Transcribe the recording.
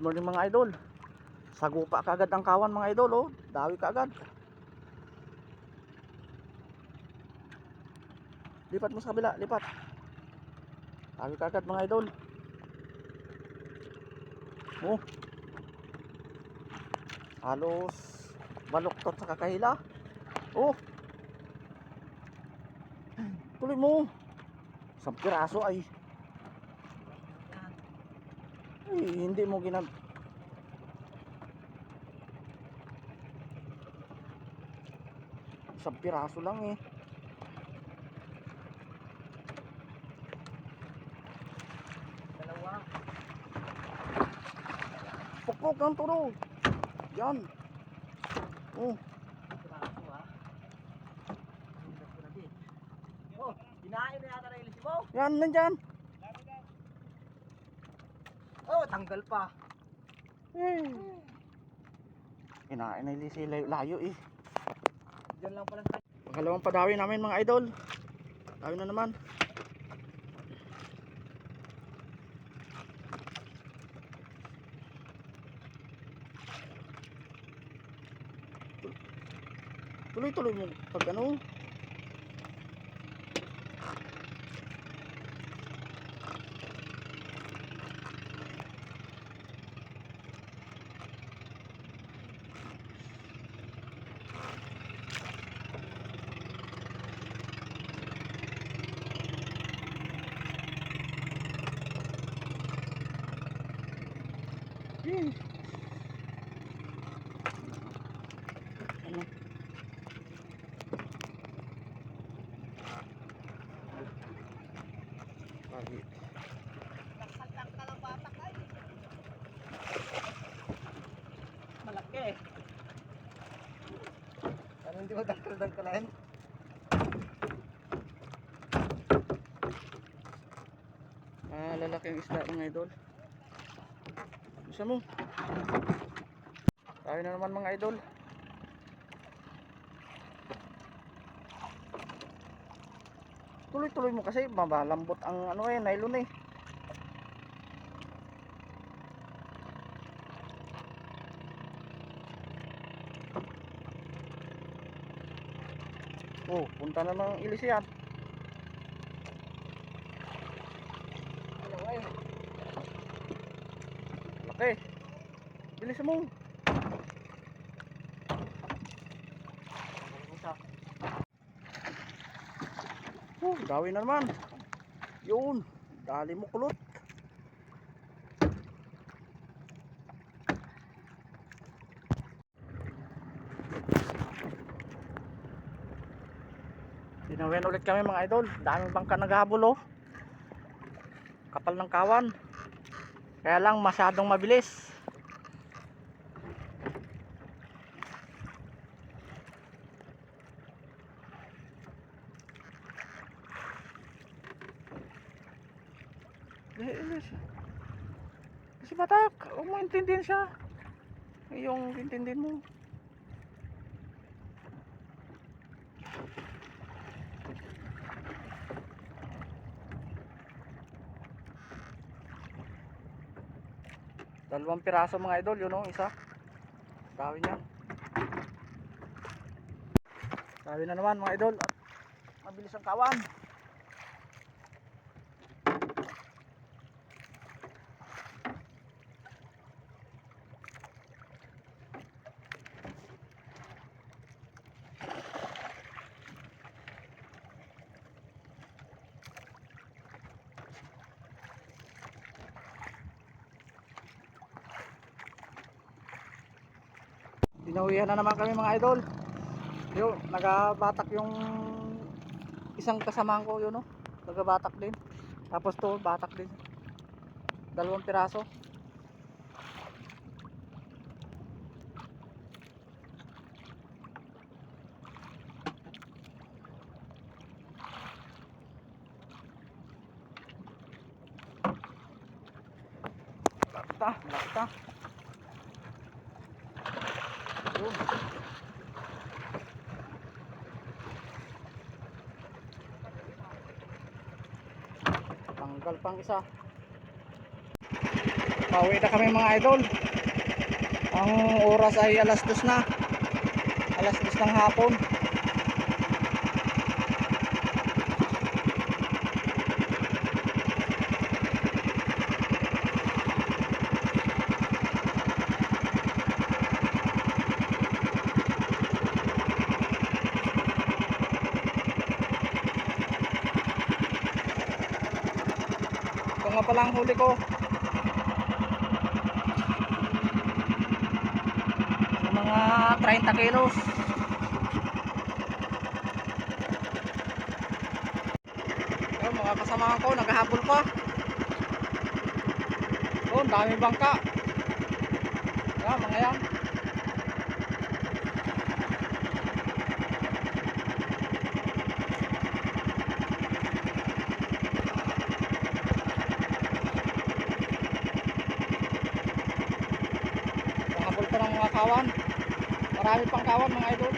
morning mga idol. Sagupa kaagad ang kawan mga idol, oh. Dawi kaagad. Lipat mo sa kabila, lipat. Dawi kaagad mga idol. Oh. Halos baluktot sa kakahila. Oh. Tuloy mo. Isang piraso ay. Ay, hindi mo ginag... Isang piraso lang eh. Dalawa. Pukpok ang turo. Yan. Oh. Piraso ha. Oh, kinain na yata na ilis mo. Yan, nandyan. Oh, tanggal pa. Kinain na ilisi layo eh. Diyan lang pala sa... Pangalawang padawi namin mga idol. Dawi na naman. Tuloy-tuloy mo pag ano. Ano? Pagi. Nagsaltak ka lang batak ay. Malaki. Ano hindi mo dagkal-dagkalain? Lalaki yung isda mga idol. Bisa mo. Tayo na naman mga idol. Tuloy-tuloy mo kasi mabalambot ang ano eh, nylon eh. Oh, punta na ng ilis yan. Dalawa eh. Laki. Bilis mo. Dawi na naman. Yun, dali mo kulot. Dinawin ulit kami mga idol. Daming bangka naghahabol oh. Kapal ng kawan. Kaya lang masyadong mabilis. Kasi batak, huwag mo intindihin siya. Yung intindihin mo. Dalawang piraso mga idol, yun o, isa. Dawi niya. Dawi na naman mga idol. At mabilis ang kawan. Dinawihan na naman kami mga idol. Yun, nagabatak yung isang kasamahan ko yun, no? Nagabatak din. Tapos to, batak din. Dalawang piraso. Lakta, lakta. Yun. Tanggal pang isa. Pauwi na kami mga idol. Ang oras ay alas 2 na. Alas 2 ng hapon. Ito nga pala ang huli ko. Yung mga 30 kilos. Yung mga kasamahan ko naghahabol pa. Doon, dami bangka. Yan, mga yan. Nakahabol pa ng mga kawan. Marami pang kawan mga idol.